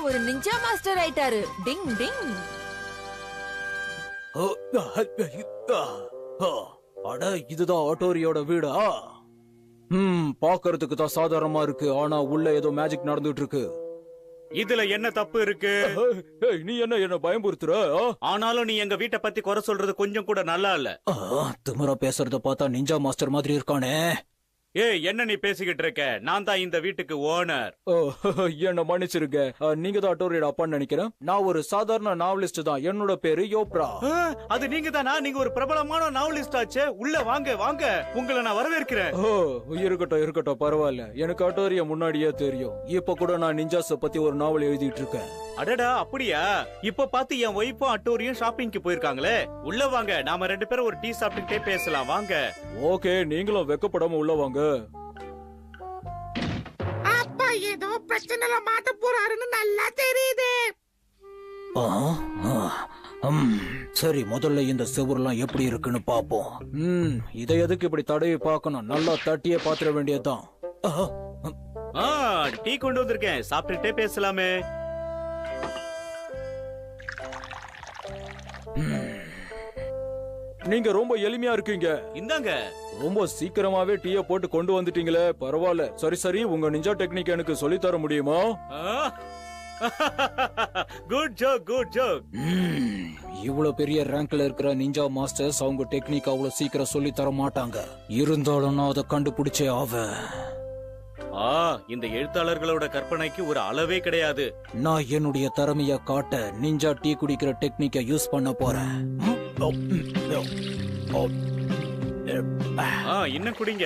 ஒரு ninja master ஆயிட்டாரு. டிங் டிங். அட, இதுதான் ஆட்டோரியோட வீடா? பாக்குறதுக்கு தான் சாதாரணமா இருக்கு, ஆனா உள்ள ஏதோ மேஜிக் நடந்துட்டு இருக்கு. இதுல என்ன தப்பு இருக்கு? நீ என்ன பயம்புறுத்துற? ஆனாலும் நீ எங்க வீட்டை பத்தி குறை சொல்றது கொஞ்சம் கூட நல்லா இல்ல. திமிரா பேசுறத பார்த்தா நிஞ்சா மாஸ்டர் மாதிரி இருக்கானே. ஏய், என்ன நீ பேசிக்கிட்டு இருக்க? நான் தான் இந்த வீட்டுக்கு ஓனர். என்ன மன்னிச்சிருங்க, நீங்க தான் ஆட்டோரியோட அப்பான்னு நினைக்கிறேன். நான் ஒரு சாதாரண நாவலிஸ்ட் தான். என்னோட பேரு யோப்ரா. அது நீங்க தானா? நீங்க ஒரு பிரபலமான நாவலிஸ்ட் ஆச்சே. உள்ள வாங்க வாங்க, உங்களை நான் வரவேற்கிறேன். இருக்கட்டும், பரவாயில்ல. எனக்கு ஆட்டோரியா முன்னாடியே தெரியும். இப்ப கூட நான் நிஞ்சாஸ பத்தி ஒரு நாவல் எழுதிட்டு இருக்கேன். அடடா, அப்படியா? இப்ப பாத்து என் ஒய்ஃபும் அட்டோரியும் ஷாப்பிங்க்கு போயிருக்காங்களே. உள்ள வாங்க, நாம 2 பேரும் ஒரு டீ சாப்பிட்டுட்டே பேசலாம். வாங்க. ஓகே, நீங்களும் வெக்கப்படாம உள்ள வாங்க. அப்பா ஏதோ பிரச்சனைல மாட்ட போறாருன்னு நல்லா தெரியுது. சரி, முதல்ல இந்த செவுரெல்லாம் எப்படி இருக்குன்னு பாப்போம். இதை எதுக்கு இப்படி தடவி பார்க்கணும்? நல்லா தட்டியே பாத்திர வேண்டியதுதான். டீ கொண்டு வந்திருக்கேன், சாப்பிட்டுட்டே பேசலாமே. நீங்க ரொம்ப எளிமையா இருக்கீங்க. இந்தாங்க. ரொம்ப சீக்கிரமாவே டீய போட்டு கொண்டு வந்துட்டீங்களே, பரவாயில்ல. சரி, உங்க நிஞ்சா டெக்னிக் எனக்கு சொல்லி தர முடியுமா? Good joke. இவ்வளவு பெரிய ரேங்க்ல இருக்கிற நிஞ்சா மாஸ்டர்ஸ் அவங்க டெக்னிக் அவ்வளவு சீக்கிரம் சொல்லி தர மாட்டாங்க. இருந்தாலும் நான் அதை கண்டுபிடிச்சே ஆவேன். இந்த எழுத்தாளர்களோட கற்பனைக்கு ஒரு அளவே கிடையாது. நான் என்னுடைய திறமைய காட்ட நிஞ்சா டீ குடிக்கிற டெக்னிக்க யூஸ் பண்ண போறேன். இன்னும் குடிங்க.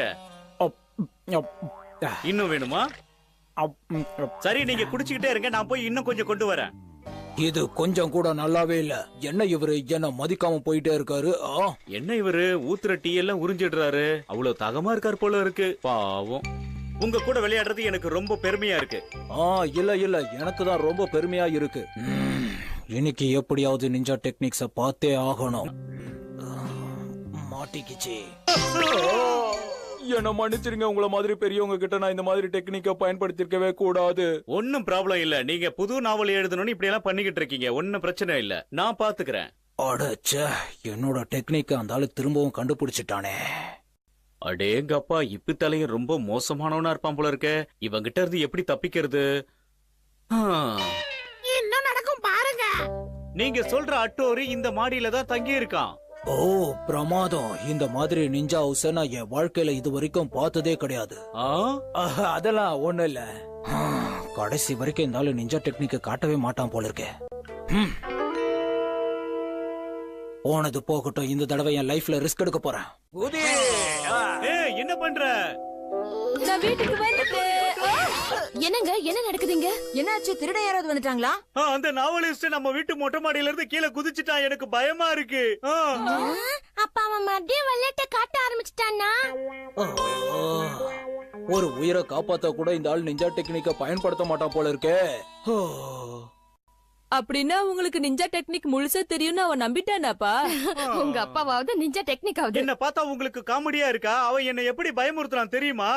இன்னும் வேணுமா? சரி, நீங்க குடிச்சுக்கிட்டே இருங்க, நான் போய் இன்னும் கொஞ்சம் கொண்டு வரேன். இது கொஞ்சம் கூட நல்லாவே இல்ல. என்ன இவரு என்ன மதிக்காம போயிட்டே இருக்காரு? என்ன இவரு ஊத்துற டீ எல்லாம் உறிஞ்சிடுறாரு? அவ்வளவு தாகமா இருக்காரு போல இருக்கு. பாவம். உங்க கூட விளையாடுறது எனக்கு ரொம்ப பெருமையா இருக்கு. இல்ல, எனக்கு தான் ரொம்ப பெருமையா இருக்கு. இன்னைக்கு எப்படியாவது நிஞ்சா டெக்னிக்ஸ பார்த்தே ஆகணும். மாட்டிக்கிச்சு. என்ன மன்னிச்சிருங்க, உங்கள மாதிரி பெரியவங்க கிட்ட நான் இந்த மாதிரி டெக்னிக்க பயன்படுத்திருக்கவே கூடாது. ஒன்னும் ப்ராப்ளம் இல்ல. நீங்க புது நாவல் எழுதணும்னு இப்படி எல்லாம் பண்ணிக்கிட்டு இருக்கீங்க. ஒன்னும் பிரச்சனை இல்ல, நான் பாத்துக்கிறேன். அடச்சே, என்னோட டெக்னிக்க அந்த ஆளு திரும்பவும் கண்டுபிடிச்சிட்டானே. அடேங்கப்பா, இப்பித்தலையும் ரொம்ப மோசமானவனா இருப்பான் போல இருக்க. இவங்கிட்ட இருந்து எப்படி தப்பிக்கிறது? என்ன நடக்கும் பாருங்க. நீங்க சொல்ற அட்டோரி இந்த மாடியில தான் தங்கி இருக்கான். பிரமாதம். இந்த மாதிரி நிஞ்சா ஹவுஸ நான் என் வாழ்க்கையில இது வரைக்கும் பார்த்ததே கிடையாது. அதெல்லாம் ஒண்ணு இல்ல. கடைசி வரைக்கும் இந்த ஆளு நிஞ்சா டெக்னிக்க காட்டவே மாட்டான் போல இருக்கே. போனது போகட்டும், இந்த தடவை என் லைஃப்ல ரிஸ்க் எடுக்க போறேன். என்ன பண்ற? நான் வீட்டுக்கு வந்துட்டேன். என்னங்க, என்ன நடக்குதுங்க? என்னாச்சு? திருட யாராவது வந்துட்டாங்களா? அந்த நாவலிஸ்ட் நம்ம வீட்டு மொட்டை மாடியில இருந்து கீழே குதிச்சுட்டான். எனக்கு பயமா இருக்கு. அப்பா அவன் மறுபடியும் விளையாட்ட காட்ட ஆரம்பிச்சிட்டானா? ஒரு உயிரை காப்பாத்த கூட இந்த ஆள் நிஞ்சா டெக்னிக்க பயன்படுத்த மாட்டான் போல இருக்கே. அப்படின்னா உங்களுக்கு நிஞ்சா டெக்னிக் முழுசா தெரியும்னு அவன் நம்பிட்டானாப்பா? உங்க அப்பாவாவது நிஞ்சா டெக்னிக் ஆகுது. என்ன பார்த்தா உங்களுக்கு காமெடியா இருக்கா? அவன் என்ன எப்படி பயமுறுத்துறான் தெரியுமா?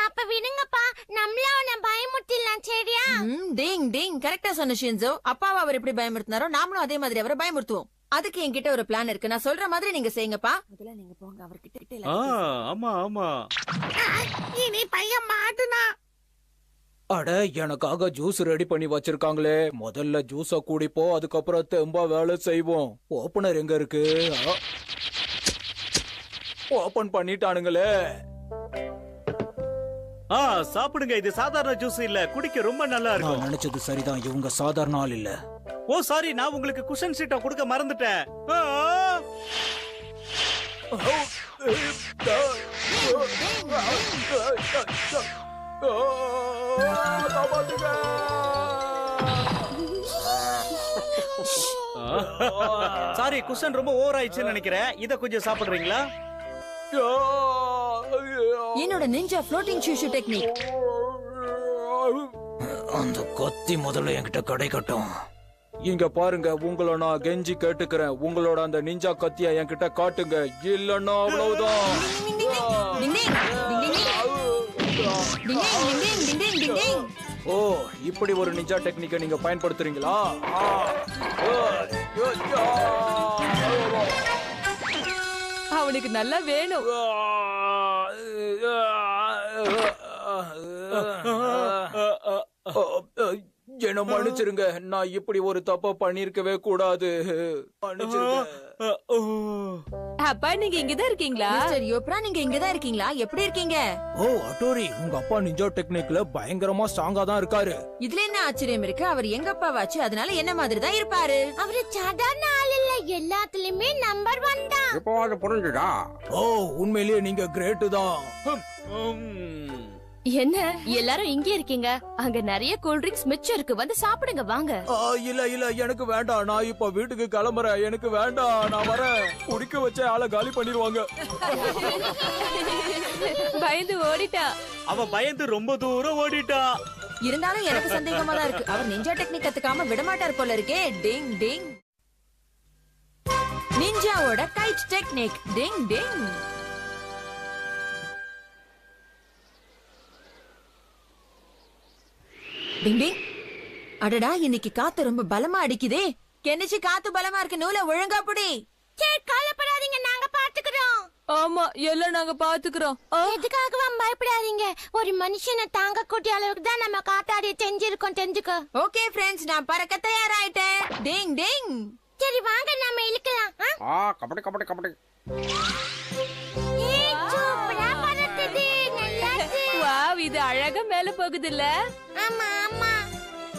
அப்ப விடுங்கப்பா, நம்மள அவனை பயமுறுத்திடலாம். சரியா? டிங் கரெக்டா சொன்ன ஷின்சோ. அப்பாவை அவர் எப்படி பயமுறுத்தினாரோ நாமளும் அதே மாதிரி அவரை பயமுறுத்துவோம். அதுக்கு என்கிட்ட ஒரு பிளான் இருக்கு. நான் சொல்ற மாதிரி நீங்க செய்யுங்கப்பா. முதல்ல நீங்க போங்க அவர்கிட்ட. ஆமா. இனி பையன் மாட்டுனா. அட, எனக்காக ஜூஸ் ரெடி பண்ணி வச்சிருக்காங்களே. முதல்ல ஜூஸ குடிப்போ, அதுக்கப்புறம் தெம்பா வேலை செய்வோம். ஓபனர் எங்க இருக்கு? ஓபன் பண்ணிட்டானுங்களே. சாப்பிடுங்க. இது சாதாரண ஜூஸ் இல்ல, குடிக்க ரொம்ப நல்லா இருக்கும். நான் நினைச்சது சரிதான், இவங்க சாதாரண ஆள் இல்ல. சாரி, நான் உங்களுக்கு குஷன் சீட்டை கொடுக்க மறந்துட்டேன். சாரி, குஷன் ரொம்ப ஓவர் ஆயிடுச்சுன்னு நினைக்கிறேன். இத கொஞ்சம் சாப்பிடுறீங்களா? என்னோட நிஞ்சா ஃப்ளோட்டிங் ஷூ டெக்னிக். அந்த கத்தி முதல்ல என்கிட்ட கிடைக்கட்டும். இங்க பாருங்க, உங்களை நான் கெஞ்சி கேட்டுக்கிறேன். உங்களோட அந்த நிஞ்சா கத்திய என்கிட்ட காட்டுங்க, இல்லன்னா அவ்வளவுதான். ஓ, இப்படி ஒரு நிஞ்சா டெக்னிக்கை நீங்க பயன்படுத்துறீங்களா? அவனுக்கு நல்லா வேணும். என்ன மன்னிச்சிருங்க, நான் இப்படி ஒரு தப்ப பண்ணிருக்கவே கூடாது. மன்னிச்சிருங்க. அப்பா நீங்க இங்கதான் இருக்கீங்களா? மிஸ்டர் யோப்ரா நீங்க இங்கதான் இருக்கீங்களா? எப்படி இருக்கீங்க? ஓ அட்டோரி, உங்க அப்பா நிஞ்சா டெக்னிக்ல பயங்கரமா ஸ்ட்ராங்கா தான் இருக்காரு. இதுல என்ன ஆச்சரியம் இருக்கு? அவர் எங்க அப்பாவாச்சு, அதனால என்ன மாதிரி தான் இருப்பாரு. அவரு சாதாரண ஆள் இல்ல, எல்லாத்துலயுமே நம்பர் 1 தான். இப்போ அது புரிஞ்சுதா? ஓ, உண்மையிலேயே நீங்க கிரேட் தான். என்ன எல்லாரும் இங்கே இருக்கீங்க? அங்க நிறைய கூல் ட்ரிங்க்ஸ் மிச்சம் இருக்கு, வந்து சாப்பிடுங்க வாங்க. இல்ல இல்ல, எனக்கு வேண்டாம். நான் இப்ப வீட்டுக்கு கிளம்புறேன். எனக்கு வேண்டாம், நான் வரேன். குடிக்க வச்ச ஆளை காலி பண்ணிடுவாங்க. பயந்து ஓடிட்டா. அவன் பயந்து ரொம்ப தூரம் ஓடிட்டா. இருந்தாலும் எனக்கு சந்தேகமா தான் இருக்கு. அவர் நிஞ்சா டெக்னிக் கத்துக்காம விடமாட்டார் போல இருக்கே. டிங் டிங். நிஞ்சாவோட கைட் டெக்னிக். டிங் டிங். டிங் டிங். அடடா, இன்னைக்கு காத்து ரொம்ப பலமா அடிக்குதே. கெனிச்சு காத்து பலமா இருக்கு, நூலை ஒழுங்கா புடி. சரி கவலைப்படாதீங்க, நாங்க பாத்துக்கிறோம். ஆமா, எல்லாம் நாங்க பாத்துக்கிறோம். எதுக்காகவும் பயப்படாதீங்க. ஒரு மனுஷனை தாங்க கூடிய அளவுக்கு தான் நம்ம காத்தாடிய செஞ்சிருக்கோம், தெரிஞ்சுக்க. ஓகே ஃப்ரெண்ட்ஸ், நான் பறக்க தயாராயிட்டேன். டிங் டிங். சரி வாங்க நாம இழுக்கலாம். கபடி கபடி கபடி. சூப்பரா பறக்குது, நல்லாச்சு. வாவ், இது அழகா மேல போகுது இல்ல? ஆமா ஆமா.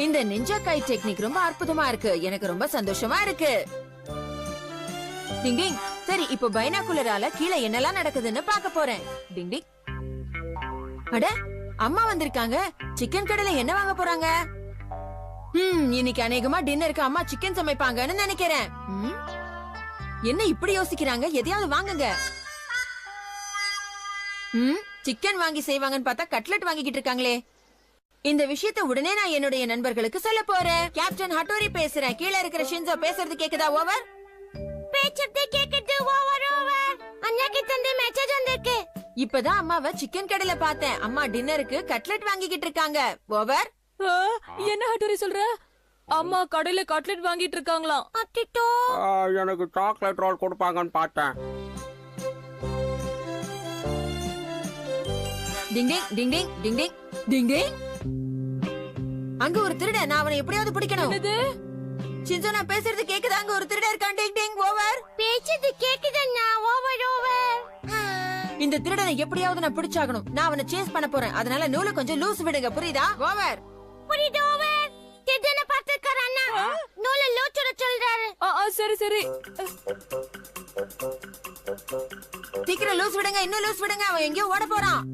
இந்த நிஞ்சா கை டெக்னிக் ரொம்ப அற்புதமா இருக்கு. எனக்கு ரொம்ப சந்தோஷமா இருக்கு. டிங் டிங். சரி, இப்போ பைனாகுலரால கீழே என்னெல்லாம் நடக்குதுன்னு பார்க்க போறேன். டிங் டிங். அட, அம்மா வந்திருக்காங்க. சிக்கன் கடையில என்ன வாங்க போறாங்க? இன்னைக்கு அநேகமா டின்னருக்கு அம்மா சிக்கன் சமைப்பாங்கன்னு நினைக்கிறேன். என்ன இப்படி யோசிக்கிறாங்க? எதையாவது வாங்குங்க. சிக்கன் வாங்கி செய்வாங்கன்னு பார்த்தா கட்லெட் வாங்கிக்கிட்டு இருக்காங்களே. இந்த விஷயத்தை உடனே நான் என்னுடைய நண்பர்களுக்கு சொல்ல போறேன். கேப்டன் ஹட்டோரி பேசுறேன். கீழே இருக்கிற ஷின்சோ பேசுறது கேக்குதா? ஓவர். பேச்சத்தை கேக்குது. Over over. அண்ணா கிட்ட இருந்து மெசேஜ் வந்திருக்கு. இப்பதான் அம்மாவை சிக்கன் கடையில பார்த்தேன். அம்மா டின்னருக்கு கட்லெட் வாங்கிக்கிட்டு இருக்காங்க. ஓவர். என்ன ஹட்டோரி சொல்ற? அம்மா கடையில கட்லெட் வாங்கிட்டு இருக்காங்களாம். அட்டிட்டோ. எனக்கு சாக்லேட் ரோல் கொடுப்பாங்கன்னு பார்த்தேன். டிங் டிங் டிங் டிங் டிங் டிங் டிங் டிங். அங்க ஒரு திருடன். நான் அவனை எப்படியாவது பிடிக்கணும். ஷின்சோ, நான் பேசுறது கேக்குதா? அங்க ஒரு திருடன் இருக்கான். Ding ding. ஓவர். பேச்சது கேக்குதுன்னா. Over over. இந்த திருடனை எப்படியாவது நான் பிடிச்சாகணும். நான் அவனை சேஸ் பண்ண போறேன். அதனால நூலை கொஞ்சம் லூஸ் விடுங்க, புரியுதா? ஓவர். புரியுது. ஓவர். திருடனை பார்த்திருக்காரு அண்ணா. நூலை லூச்சுட சொல்றாரு. சரி சரி. சீக்கிரம் லூஸ் விடுங்க, இன்னும் லூஸ் விடுங்க. அவன் எங்கேயோ ஓட போறான்.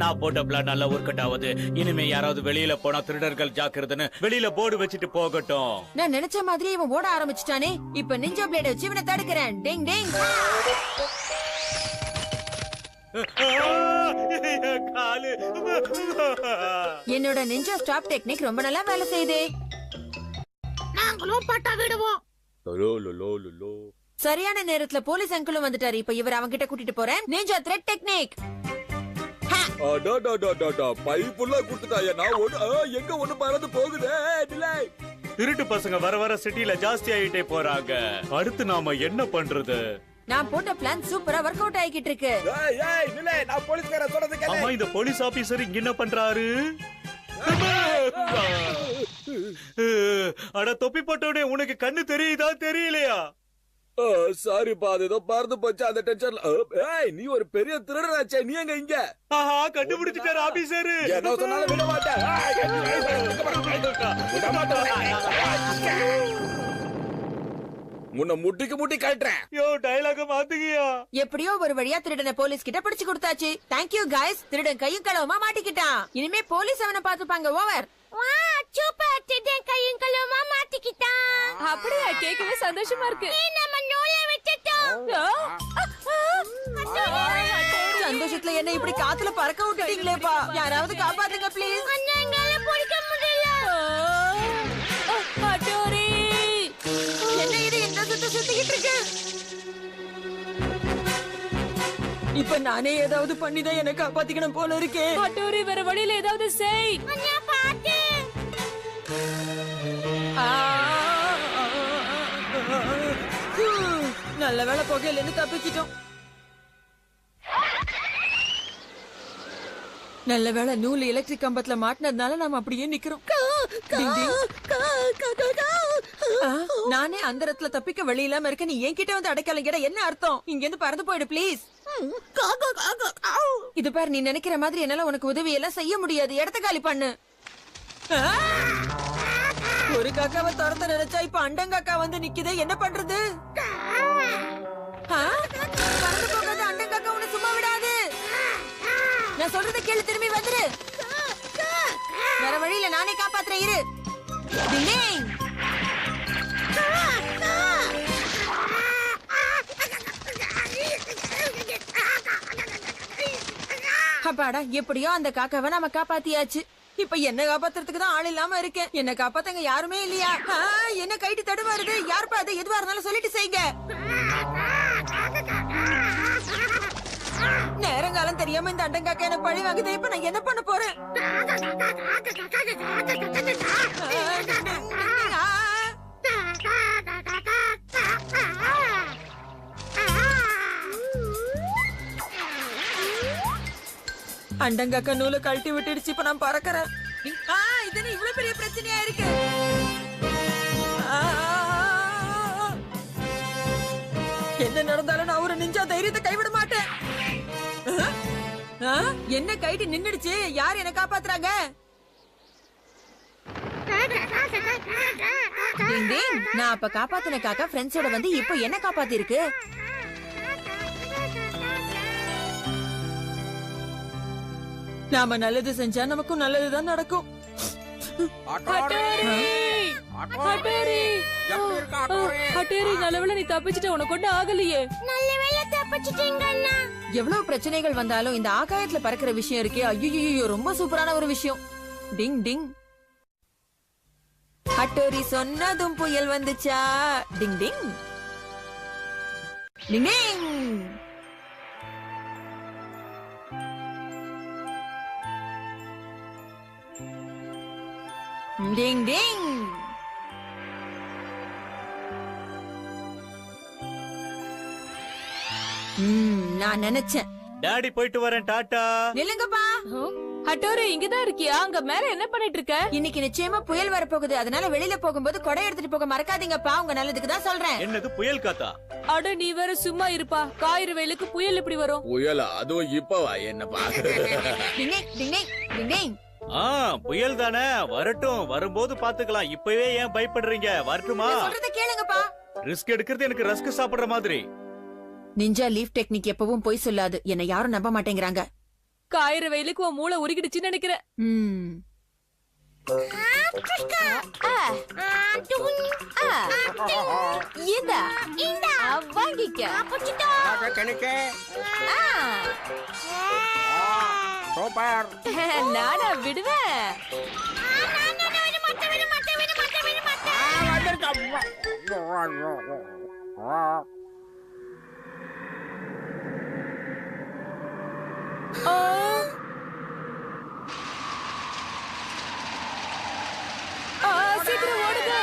நான் போட்ட பிளான் நல்லா ஒர்க் அவுட் ஆகுது. இனிமே யாராவது வெளியில போனா திருடர்கள் ஜாக்கிரதைன்னு வெளியில போர்டு வச்சுட்டு போகட்டும். நான் நினைச்ச மாதிரி இவன் ஓட ஆரம்பிச்சிட்டானே. இப்ப நிஞ்சா பிளேட வச்சு இவனை தடுக்கிறேன். டிங் டிங். என்னோட நிஞ்சா ஸ்டாப் டெக்னிக் ரொம்ப நல்லா வேலை செய்யுது. நாங்களும் பட்டா விடுவோம். சரியான நேரத்துல போலீஸ் அங்கிளும் வந்துட்டாரு. இப்ப இவர் அவங்க கிட்ட கூட்டிட்டு போறேன். Ninja thread technique. பைப்புள்ள குடுத்துட்டாயா? நான் எங்க ஒண்ணு பறந்து போகுதே. திருட்டு பசங்க வர வர சிட்டில ஜாஸ்தி ஆயிட்டே போறாங்க. அடுத்து நாம என்ன பண்றது? நான் போட்ட பிளான் சூப்பரா ஒர்க் அவுட் ஆகிட்டு இருக்கு. நான் போலீஸ்கார சொல்றது ஆமா, இந்த போலீஸ் ஆபீசர் இங்க என்ன பண்றாரு? அட தொப்பி போட்டவனே, உனக்கு கண்ணு தெரியுதா தெரியலையா? சாரிப்பா, அது ஏதோ பறந்து போச்சு அந்த டென்ஷன்ல. நீ ஒரு பெரிய திருடனாச்சே, நீ எங்க இங்க? ஆஹா, கண்டுபிடிச்சிட்டாரு ஆபீசர். என்ன சொன்னாலும் விட மாட்டேன். முன்ன முட்டிக்கு முட்டி கட்டுறேன். யோ, டயலாக மாத்துகியா? எப்படியோ ஒரு வழியா திருடனை போலீஸ் கிட்ட பிடிச்சு கொடுத்தாச்சு. Thank you guys. திருடன் கையும் களவுமா மாட்டிக்கிட்டான். இனிமே போலீஸ் அவனை பாத்துப்பாங்க. ஓவர். வா சூப்பர். திருடன் கையும் களவுமா மாட்டிக்கிட்டான். அப்படியா? கேட்கவே சந்தோஷமா இருக்கு. நம்ம நூலை விட்டுட்டோம். சந்தோஷத்துல என்ன இப்படி காத்துல பறக்க விட்டுட்டீங்களேப்பா. யாராவது காப்பாத்துங்க ப்ளீஸ். என்னால பிடிக்க முடியல. ஹட்டோரி, என்ன இது என்ன சுத்திக்கிட்டு இருக்கு? இப்ப நானே ஏதாவது பண்ணிதான் என்ன காப்பாத்திக்கணும் போல இருக்கே. ஹட்டோரி வேற வழியில ஏதாவது செய். அண்ணா பாத்து. ஆ, நல்ல வேளை புகையில இருந்து தப்பிச்சிட்டோம். நல்ல வேளை நூல் எலக்ட்ரிக் கம்பத்துல மாட்டினதுனால நாம அப்படியே நிக்கிறோம். டிங் டிங். ஆ, நானே அந்த இடத்துல தப்பிக்க வழி இல்லாம இருக்க, நீ என்கிட்ட வந்து அடைக்கலம் கேட என்ன அர்த்தம்? இங்க இருந்து பறந்து போயிடு ப்ளீஸ். இது பாரு, நீ நினைக்கிற மாதிரி என்னால உனக்கு உதவி எல்லாம் செய்ய முடியாது. இடத்த காலி பண்ணு. ஆ! ஒரு காக்காவை துரத்த நினைச்சா இப்ப அண்டங்காக்கா வந்து நிக்குதே, என்ன பண்றது? ஆ? பறந்து போகாத அண்டங்காக்கா உன்னை சும்மா விடாது. நான் சொல்றத கேளு, திரும்பி வந்துரு. வேற வழியில நானே காப்பாத்துறேன், இரு. டிங். அப்பாடா, எப்படியோ அந்த காக்காவை நாம காப்பாத்தியாச்சு. இப்ப என்ன காப்பாத்துறதுக்கு தான் ஆள் இல்லாம இருக்கேன். என்ன காப்பாத்தங்க யாருமே இல்லையா? என்ன கைட்டு தடுமாறுது. யாருப்பா அது? எதுவா இருந்தாலும் சொல்லிட்டு செய்யுங்க. நேரங்காலம் தெரியாம இந்த அண்டங்காக்கா என்ன பழி வாங்குது. இப்ப நான் என்ன பண்ண போறேன்? அண்டங்காக்கா நூலை கழட்டி விட்டுடுச்சு. இப்ப நான் பறக்கிறேன். இது இவ்வளவு பெரிய பிரச்சனையா இருக்கு. என்ன நடந்தாலும் நான் ஒரு நிஞ்சா தைரியத்தை கைவிட மாட்டேன். என்ன கைட்டு நின்னுடுச்சு. யார் என்ன காப்பாத்துறாங்க? நான் அப்ப காப்பாத்தின காக்கா ஃப்ரெண்ட்ஸோட வந்து இப்ப என்ன காப்பாத்தி இருக்கு. நாம நல்லது செஞ்சா நமக்கும் நல்லதுதான் நடக்கும். நல்லவேளை நீ தப்பிச்சிட்ட, உனக்கு ஒண்ணு ஆகலையே. நல்ல வேளை தப்பிச்சிட்டீங்க அண்ணா. எவ்வளவு பிரச்சனைகள் வந்தாலும் இந்த ஆகாயத்துல பறக்கிற விஷயம் இருக்கே, ஐயோ ரொம்ப சூப்பரான ஒரு விஷயம். டிங் டிங். ஹட்டோரி சொன்னதும் புயல் வந்துச்சா. டிங் டிங் டிங் டிங். டிங் டிங். நான் நினைச்சேன். டாடி போயிட்டு வரேன், டாடா. நில்லுங்கப்பா. ஹட்டோரி இங்கதான் இருக்கியா? அங்க மேல என்ன பண்ணிட்டு இருக்க? இன்னைக்கு நிச்சயமா புயல் வரப்போகுது. அதனால வெளியில போகும்போது கொடை எடுத்துட்டு போக மறக்காதீங்கப்பா. உங்க நல்லதுக்கு தான் சொல்றேன். என்னது புயல் காத்தா? அட நீ வேற சும்மா இருப்பா. காயிறு வெயிலுக்கு புயல் எப்படி வரும்? புயலா? அதுவும் இப்பவா? என்னப்பா? டிங் டிங் டிங் டிங். புயல் தானே, வரட்டும். வரும்போது பாத்துக்கலாம். இப்பவே ஏன் பயப்படுறீங்க? வரட்டுமா? சொல்றத கேளுங்கப்பா. ரிஸ்க் எடுக்கிறது எனக்கு ரஸ்க் சாப்பிடுற மாதிரி. நிஞ்சா லீஃப் டெக்னிக் எப்பவும் பொய் சொல்லாது. என்ன யாரும் நம்ப மாட்டேங்கிறாங்க. காயிறு வெயிலுக்கு உன் மூளை உருகிடுச்சுன்னு நினைக்கிறேன். வாங்கிக்க. நானா விடுவேன். சீக்கிரம் ஓடுங்க.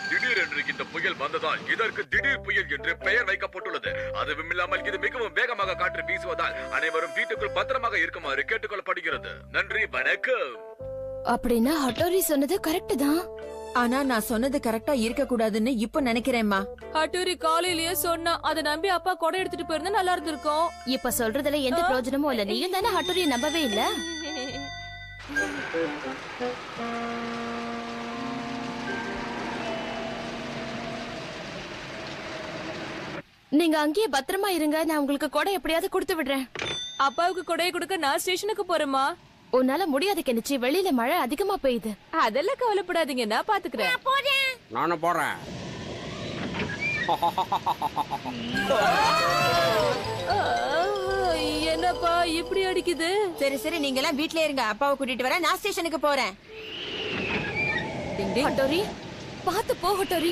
திடீரென்று இந்த புயல் வந்ததால் இதற்கு திடீர் புயல் என்று பெயர் வைக்கப்பட்டுள்ளது. அதுவும் இல்லாமல் இது மிகவும் வேகமாக காற்று வீசுவதால் அனைவரும் வீட்டுக்குள் பத்திரமாக இருக்குமாறு கேட்டுக்கொள்ளப்படுகிறது. நன்றி, வணக்கம். அப்படின்னா ஹட்டோரி சொன்னது கரெக்ட் தான். ஆனா நான் சொன்னது கரெக்டா இருக்க கூடாதுன்னு இப்ப நினைக்கிறேன்மா. ஹட்டோரி காலையிலேயே சொன்னா, அதை நம்பி அப்பா கொடை எடுத்துட்டு போயிருந்தா நல்லா இருந்திருக்கும். இப்ப சொல்றதுல எந்த பிரயோஜனமும் இல்ல. நீயும் தானே ஹட்டோரிய நம்பவே இல்ல. நீங்க அங்கேயே பத்திரமா இருங்க. நான் உங்களுக்கு கொடை எப்படியாவது கொடுத்து விடுறேன். அப்பாவுக்கு கொடையை கொடுக்க நான் ஸ்டேஷனுக்கு போறேமா. உன்னால முடியாது கெனிச்சி. வெளியில மழை அதிகமா பெய்யுது. அதெல்லாம் கவலைப்படாதீங்க, நான் பாத்துக்கிறேன். நானும் போறேன். என்னப்பா இப்படி அடிக்குது? சரி சரி, நீங்க எல்லாம் வீட்லயே இருங்க. அப்பாவை கூட்டிட்டு வரேன். நான் ஸ்டேஷனுக்கு போறேன். ஹட்டோரி பாத்து போ. ஹட்டோரி